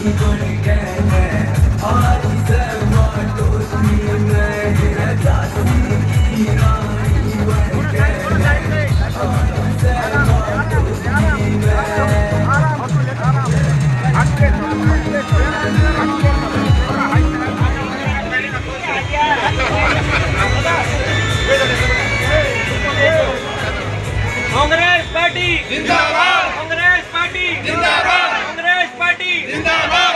Congress party जिंदाबाद, Congress party जिंदाबाद, Congress party जिंदाबाद।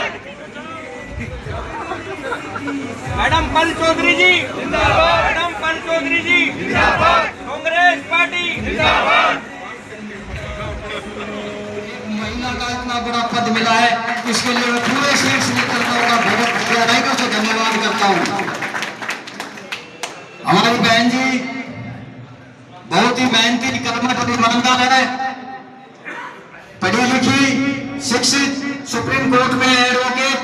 मैडम पल चौधरी जी जिंदाबाद, मैडम पल चौधरी जी जिंदाबाद, कांग्रेस पार्टी जिंदाबाद। महिला का इतना बड़ा पद मिला है, इसके लिए मैं पूरे शरीर से करता हूँ, बहुत गहराई से धन्यवाद करता हूँ। हमारी बहन जी बहुत ही मेहनती, कर्मठ और ईमानदार है, पढ़ी लिखी, शिक्षित, सुप्रीम कोर्ट में एडवोकेट,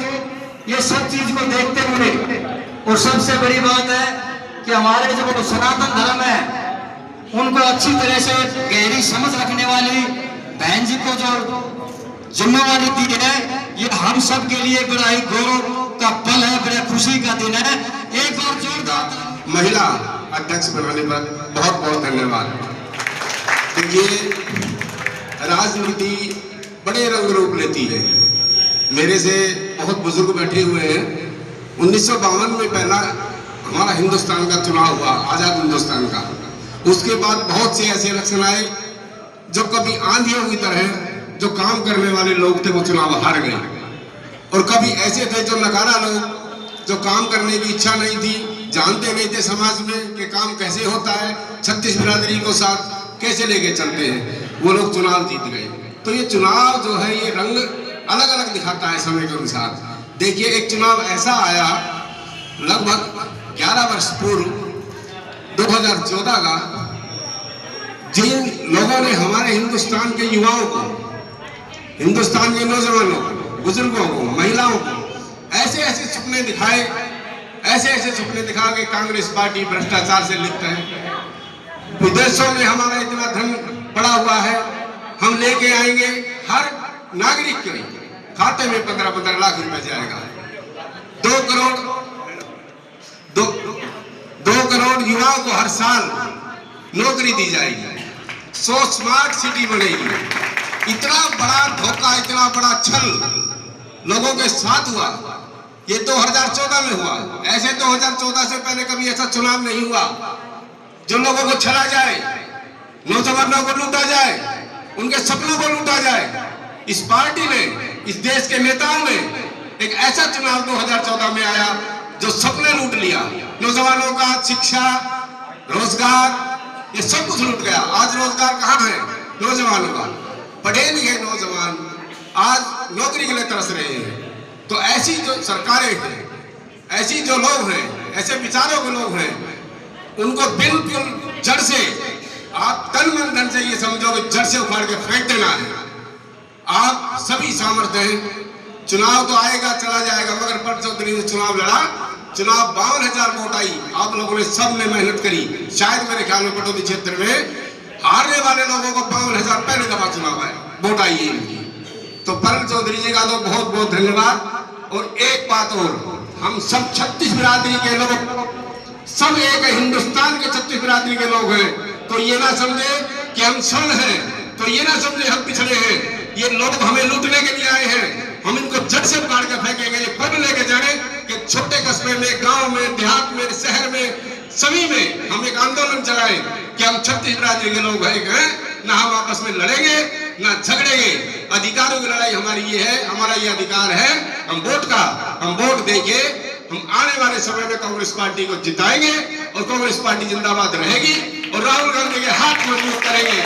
ये सब चीज को देखते हुए, और सबसे बड़ी बात है कि हमारे जो सनातन धर्म है उनको अच्छी तरह से गहरी समझ रखने वाली बहन जी को जो जिम्मेवारी दी है, ये हम सब के लिए बड़ा ही गौरव का पल है, बड़ा खुशी का दिन है। एक और जोरदार महिला अध्यक्ष बनाने पर बहुत बहुत धन्यवाद। देखिए, राजनीति बड़े रंग रूप लेती है। मेरे से बहुत बुजुर्ग बैठे हुए हैं। 1952 में पहला हमारा हिंदुस्तान का चुनाव हुआ, आजाद हिंदुस्तान का। उसके बाद बहुत से ऐसे इलेक्शन आए जो कभी आंधियों की तरह जो काम करने वाले लोग थे वो चुनाव हार गए, और कभी ऐसे थे जो नकारा लोग, जो काम करने की इच्छा नहीं थी, जानते नहीं थे समाज में कि काम कैसे होता है, 36 बिरादरी को साथ कैसे लेके चलते हैं, वो लोग चुनाव जीत गए। तो ये चुनाव जो है ये रंग अलग अलग दिखाता है समय के अनुसार। देखिए, एक चुनाव ऐसा आया लगभग 11 वर्ष पूर्व 2014 का, जिन लोगों ने हमारे हिंदुस्तान के युवाओं को, हिंदुस्तान के नौजवानों को, बुजुर्गों को, महिलाओं को ऐसे ऐसे सपने दिखाए, ऐसे ऐसे सपने दिखा के कांग्रेस पार्टी भ्रष्टाचार से लिप्त है, विदेशों में हमारा इतना धन पड़ा हुआ है, हम लेके आएंगे, हर नागरिक के खाते में 15-15 लाख रुपए जाएगा, 2 करोड़ युवाओं को हर साल नौकरी दी जाएगी, 100 स्मार्ट सिटी बनेगी। इतना बड़ा धोखा, इतना बड़ा छल लोगों के साथ हुआ। ये 2014 में हुआ, ऐसे 2014 से पहले कभी ऐसा चुनाव नहीं हुआ जो लोगों को छला जाए, नौजवानों को लूटा जाए, उनके सपनों को लूटा जाए। इस पार्टी ने, इस देश के नेताओं ने एक ऐसा चुनाव 2014 में आया जो सपने लूट लिया, नौजवानों का शिक्षा, रोजगार, ये सब कुछ लूट गया। आज रोजगार कहाँ है नौजवानों का? पढ़े लिखे नौजवान आज नौकरी के लिए तरस रहे हैं। तो ऐसी जो सरकारें हैं, ऐसी जो लोग हैं, ऐसे विचारों के लोग हैं, उनको बिल्कुल जड़ से, आप तन मन धन से ये समझो कि जड़ से उखाड़ के फेंक देना है। आप सभी सामर्थ्य हैं, चुनाव तो आएगा चला जाएगा, मगर पल चौधरी ने चुनाव लड़ा, चुनाव 52,000 वोट आई, आप लोगों ने सब ने मेहनत करी। शायद मेरे ख्याल में पटौदी क्षेत्र में हारने वाले लोगों को 52,000 पहले दफा चुनाव है, वोट आई है इनकी। तो पल चौधरी जी का तो बहुत बहुत धन्यवाद। और एक बात और, हम सब 36 बिरादरी के लोग, सब एक हिंदुस्तान के 36 बिरादरी के लोग हैं। तो ये ना समझे कि हम स्वर्ण हैं, तो ये ना समझे हम पिछड़े हैं। ये लोग हमें लूटने के लिए आए हैं, हम इनको जड़ से उखाड़ कर फेंकेंगे। ये पद लेके जाने कि छोटे कस्बे में, गांव में, देहात में, शहर में, सभी में हम एक आंदोलन चलाएं कि हम 36 बिरादरी के लोग हैं, ना हम आपस में लड़ेंगे ना झगड़ेंगे। अधिकारों की लड़ाई हमारी ये है, हमारा ये अधिकार है हम वोट का, हम वोट देंगे। हम आने वाले समय में कांग्रेस पार्टी को जिताएंगे और कांग्रेस पार्टी जिंदाबाद रहेगी और राहुल गांधी के हाथ मजबूत करेंगे।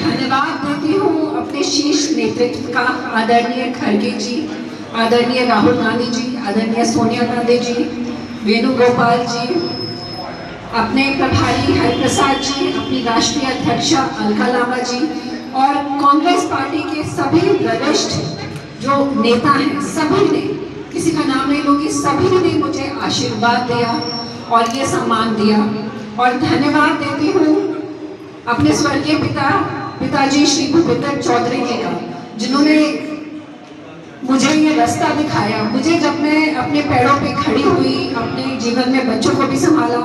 धन्यवाद देती हूँ अपने शीर्ष नेतृत्व का, आदरणीय खड़गे जी, आदरणीय राहुल गांधी जी, आदरणीय सोनिया गांधी जी, वेणुगोपाल जी, अपने प्रभारी हरिप्रसाद जी, अपनी राष्ट्रीय अध्यक्षा अलका लांबा जी, और कांग्रेस पार्टी के सभी वरिष्ठ जो नेता हैं, सभी ने, किसी का नाम नहीं लूंगी, सभी ने मुझे आशीर्वाद दिया और ये सम्मान दिया। और धन्यवाद देती हूँ अपने स्वर्गीय पिताजी श्री भूपेंद्र चौधरी जी का, जिन्होंने रास्ता दिखाया। मुझे जब मैं अपने पैरों पे खड़ी हुई, अपने जीवन में बच्चों को भी संभाला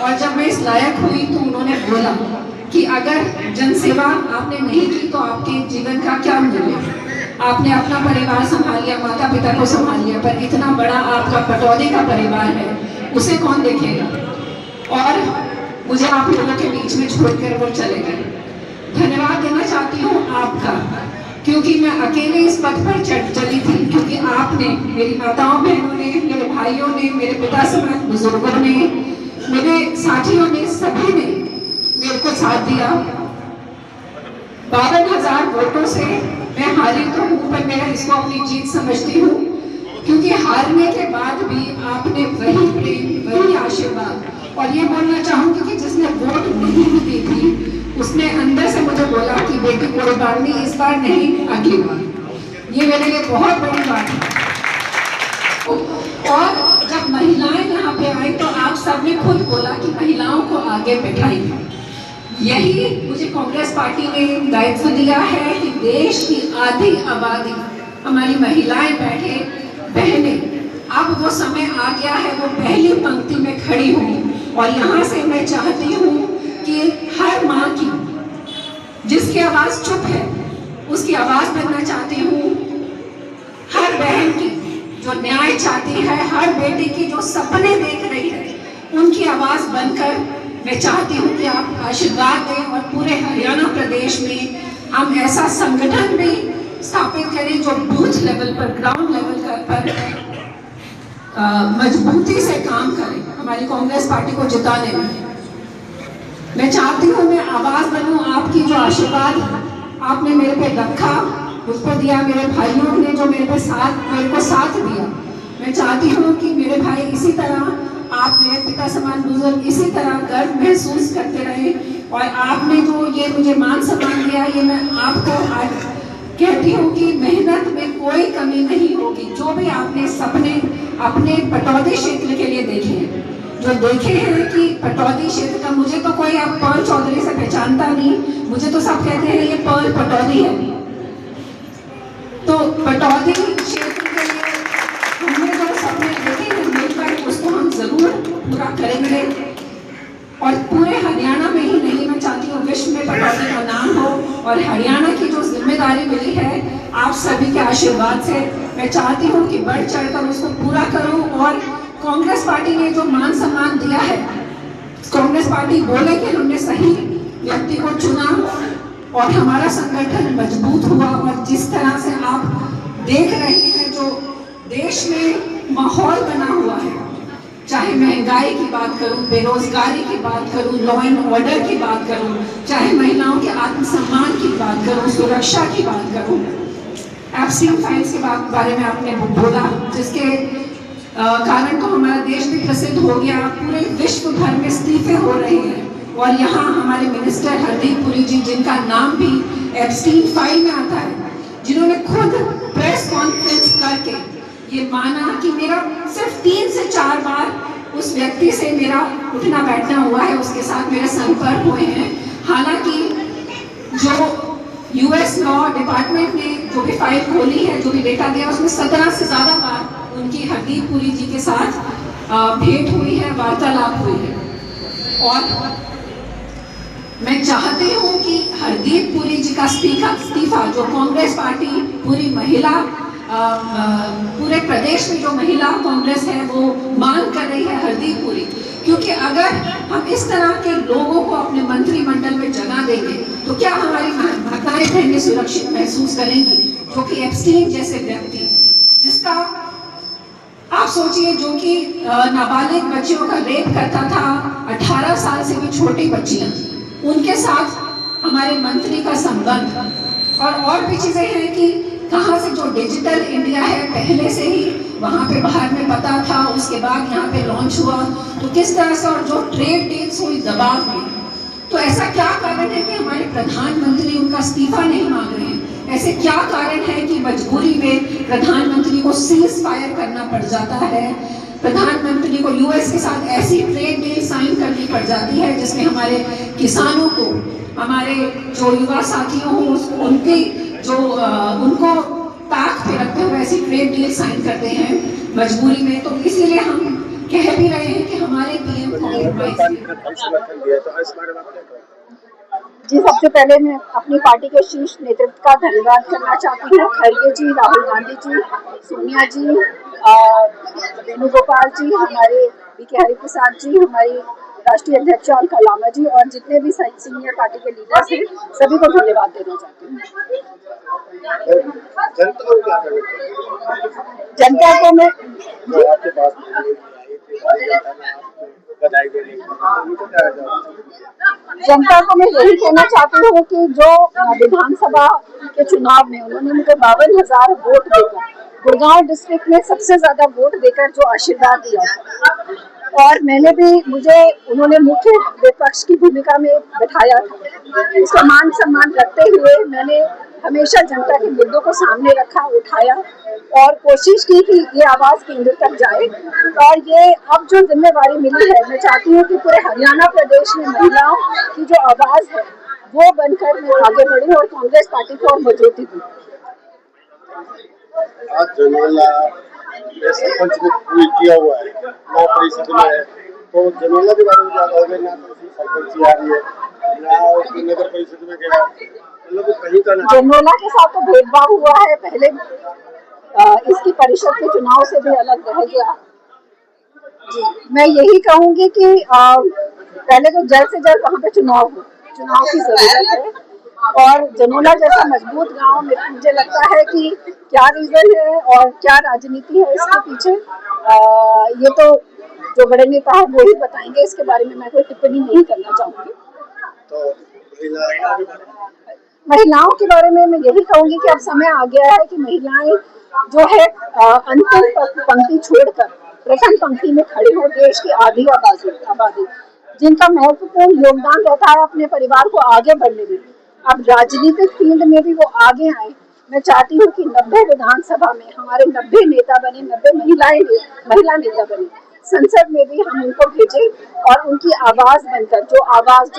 और जब मैं इस लायक हुई तो उन्होंने बोला कि अगर जनसेवा आपने नहीं की तो आपके जीवन का क्या मूल्य। आपने अपना परिवार संभाल लिया, माता पिता को संभाल लिया, पर इतना बड़ा आपका पटौदी का परिवार है, उसे कौन देखेगा। और मुझे आप लोगों के बीच में छोड़कर वो चले गए। धन्यवाद देना चाहती हूँ आपका, क्योंकि मैं अकेले इस पथ पर चली थी, क्योंकि आपने, मेरी माताओं बहनों ने, मेरे भाइयों ने, मेरे पिता समेत बुजुर्गों ने, मेरे साथियों ने, सभी ने मेरे को साथ दिया। 52,000 वोटों से मैं हारी तो हूँ, पर मैं इसको अपनी जीत समझती हूँ, क्योंकि हारने के बाद भी आपने वही प्रेम, वही आशीर्वाद। और ये बोलना चाहूंगी कि जिसने वोट नहीं भी दी थी उसने अंदर से मुझे बोला कि बेटी कोई बात नहीं, इस बार नहीं अगली बार। ये मेरे लिए बहुत बड़ी बात है। और जब महिलाएं यहाँ पे आई तो आप सबने खुद बोला कि महिलाओं को आगे बैठाइए। यही मुझे कांग्रेस पार्टी ने दायित्व दिया है कि देश की आधी आबादी हमारी महिलाएं बैठे, बहनें। अब वो समय आ गया है वो पहली पंक्ति में खड़ी हूँ, और यहाँ से मैं चाहती हूँ कि हर माँ की, जिसकी आवाज़ चुप है, उसकी आवाज़ बनना चाहती हूँ। हर बहन की जो न्याय चाहती है, हर बेटी की जो सपने देख रही है, उनकी आवाज़ बनकर मैं चाहती हूँ कि आप आशीर्वाद दें और पूरे हरियाणा प्रदेश में हम ऐसा संगठन भी स्थापित करें जो बूथ लेवल पर, ग्राउंड लेवल पर मजबूती से काम करें हमारी कांग्रेस पार्टी को जिताने में। मैं चाहती हूँ मैं आवाज़ बनूँ आपकी। जो आशीर्वाद आपने मेरे पे रखा, मुझ पर दिया, मेरे भाइयों ने जो मेरे को साथ दिया, मैं चाहती हूँ कि मेरे भाई इसी तरह, आप मेरे पिता समान बुजुर्ग इसी तरह गर्व महसूस करते रहे। और आपने जो ये मुझे मान सम्मान दिया, ये मैं आपको आज कहती हूँ कि मेहनत में कोई कमी नहीं होगी। जो भी आपने सपने अपने पटौदी क्षेत्र के लिए देखे हैं, जो देखे हैं कि पटौदी क्षेत्र का, मुझे तो कोई आप पर्ल चौधरी से पहचानता नहीं, मुझे तो सब कहते हैं ये पर्ल पटौदी है। तो पटौदी क्षेत्र के लिए हमने जो सपने देखे हैं मिलकर, उसको हम जरूर पूरा करेंगे। और पूरे हरियाणा में ही नहीं, मैं चाहती हूँ विश्व में पटौदी का नाम हो। और हरियाणा की जो जिम्मेदारी मिली है आप सभी के आशीर्वाद से, मैं चाहती हूँ कि बढ़ चढ़कर उसको पूरा करूँ। और कांग्रेस पार्टी ने जो मान सम्मान दिया है, कांग्रेस पार्टी बोले कि हमने सही व्यक्ति को चुना और हमारा संगठन मजबूत हुआ। और जिस तरह से आप देख रहे हैं जो देश में माहौल बना हुआ है, चाहे महंगाई की बात करूं, बेरोजगारी की बात करूं, लॉ एंड ऑर्डर की बात करूं, चाहे महिलाओं के आत्मसम्मान की बात करूं, सुरक्षा की बात करूं, एप्सिम फाइल्स के बारे में आपने बोला, जिसके कारण तो हमारा देश भी प्रसिद्ध हो गया, पूरे विश्व भर में इस्तीफे हो रहे हैं। और यहाँ हमारे मिनिस्टर हरदीप पुरी जी, जिनका नाम भी एप्स्टीन फाइल में आता है, जिन्होंने खुद प्रेस कॉन्फ्रेंस करके ये माना कि मेरा सिर्फ 3 से 4 बार उस व्यक्ति से मेरा उठना बैठना हुआ है, उसके साथ मेरे संपर्क हुए हैं। हालांकि जो यूएस लॉ डिपार्टमेंट ने जो भी फाइल खोली है, जो भी डेटा दिया, उसमें 17 से ज़्यादा बार उनकी हरदीप पुरी जी के साथ भेंट हुई है, वार्तालाप हुई है। और मैं चाहती हूँ कि हरदीप पुरी जी का इस्तीफा जो कांग्रेस पार्टी, पूरी महिला, पूरे प्रदेश में जो महिला कांग्रेस है वो मांग कर रही है हरदीप पुरी, क्योंकि अगर हम इस तरह के लोगों को अपने मंत्रिमंडल में जगह देंगे तो क्या हमारी माताएं बहनें सुरक्षित महसूस करेंगी। जो कि एप्स्टीन जैसे व्यक्ति, जिसका आप सोचिए, जो कि नाबालिग बच्चियों का रेप करता था, 18 साल से भी छोटी बच्चियां, उनके साथ हमारे मंत्री का संबंध। और भी चीज़ें हैं कि कहाँ से जो डिजिटल इंडिया है पहले से ही वहाँ पे बाहर में पता था, उसके बाद यहाँ पे लॉन्च हुआ, तो किस तरह से, और जो ट्रेड डील्स हुई दबाव में, तो ऐसा क्या कारण है कि हमारे प्रधानमंत्री उनका इस्तीफा नहीं मांग रहे हैं? ऐसे क्या कारण है कि मजबूरी में प्रधानमंत्री को सीज फायर करना पड़ जाता है, प्रधानमंत्री को यूएस के साथ ऐसी ट्रेड डील साइन करनी पड़ जाती है जिसमें हमारे किसानों को, हमारे जो युवा साथियों हो, उनकी जो उनको ताक पे रखते हुए ऐसी ट्रेड डील साइन करते हैं मजबूरी में, तो इसीलिए हम कह भी रहे हैं कि हमारे पीएम जी, सबसे पहले मैं अपनी पार्टी के शीर्ष नेतृत्व का धन्यवाद करना चाहती हूँ। खड़गे जी, राहुल गांधी जी, सोनिया जी, वेणुगोपाल जी, हमारे बीके हरिप्रसाद जी, हमारी राष्ट्रीय अध्यक्ष अलका लामा जी और जितने भी सीनियर पार्टी के लीडर्स हैं, सभी को धन्यवाद देना चाहती हूँ। जनता को मैं जनता को मैं यही कहना चाहती हूँ कि जो विधानसभा के चुनाव में उन्होंने मुझे 52,000 वोट देकर गुड़गांव डिस्ट्रिक्ट में सबसे ज्यादा वोट देकर जो आशीर्वाद दिया और मुझे उन्होंने मुख्य विपक्ष की भूमिका में बैठाया था। उसका मान सम्मान रखते हुए मैंने हमेशा जनता के मुद्दों को सामने रखा, उठाया और कोशिश की कि ये आवाज केंद्र तक जाए। और ये अब जो जिम्मेवारी मिली है, मैं चाहती हूँ कि पूरे हरियाणा प्रदेश में महिलाओं की जो आवाज है वो बनकर मैं आगे बढ़ूँ और कांग्रेस पार्टी को और मजबूती दूँ। आज जनोला सरपंच ने पूरी किया हुआ है, नौ परिषद में है, तो जनोला के बारे में क्या कहोगे? ना तो उसमें सरपंच आ रही है, ना उसमें नगर परिषद में गया, मतलब कहीं का ना। जनोला के साथ तो भेदभाव हुआ है, पहले इसकी परिषद के चुनाव से भी अलग रह गया। जी, मैं यही कहूंगी कि पहले तो जल्द से जल्द वहाँ पे चुनाव की जरूरत है और जनोला जैसा मजबूत गांव में मुझे लगता है कि क्या रीजन है और क्या राजनीति है इसके पीछे, ये तो जो बड़े नेता है वो ही बताएंगे। इसके बारे में मैं कोई टिप्पणी नहीं करना चाहूंगी। तो महिलाओं के बारे में मैं यही कहूंगी कि अब समय आ गया है कि महिलाएं जो है अंतिम पंक्ति छोड़कर प्रथम पंक्ति में खड़े हो। देश की आधी आबादी जिनका महत्वपूर्ण योगदान रहता है अपने परिवार को आगे बढ़ने में, अब राजनीतिक फील्ड में भी वो आगे आए। मैं चाहती हूँ कि 90 विधानसभा में हमारे 90 नेता बने, 90 महिला नेता बने। संसद में भी हम उनको भेजें और उनकी आवाज बनकर जो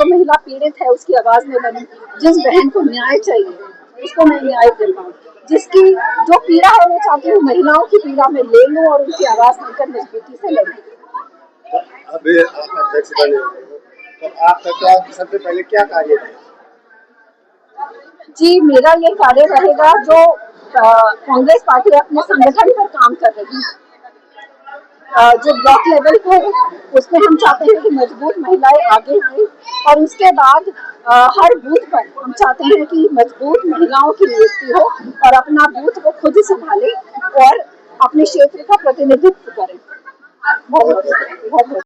महिला पीड़ित है उसकी आवाज में बने। जिस बहन को न्याय चाहिए उसको मैं न्याय दिलवाऊं, जिसकी जो पीड़ा है मैं चाहती हूँ महिलाओं की पीड़ा में ले लूं और उनकी आवाज बनकर मजबूती से लड़ूं। अभी आप अध्यक्ष बने, तो आपका क्या सबसे पहले क्या कार्य है? जी, मेरा ये कार्य रहेगा जो कांग्रेस पार्टी अपने संगठन पर काम कर रही है, जो ब्लॉक लेवल पे है उसमें हम चाहते हैं कि मजबूत महिलाएं आगे आए और उसके बाद हर बूथ पर हम चाहते हैं कि मजबूत महिलाओं की नियुक्ति हो और अपना बूथ वो खुद संभाले और अपने क्षेत्र का प्रतिनिधित्व करें। बहुत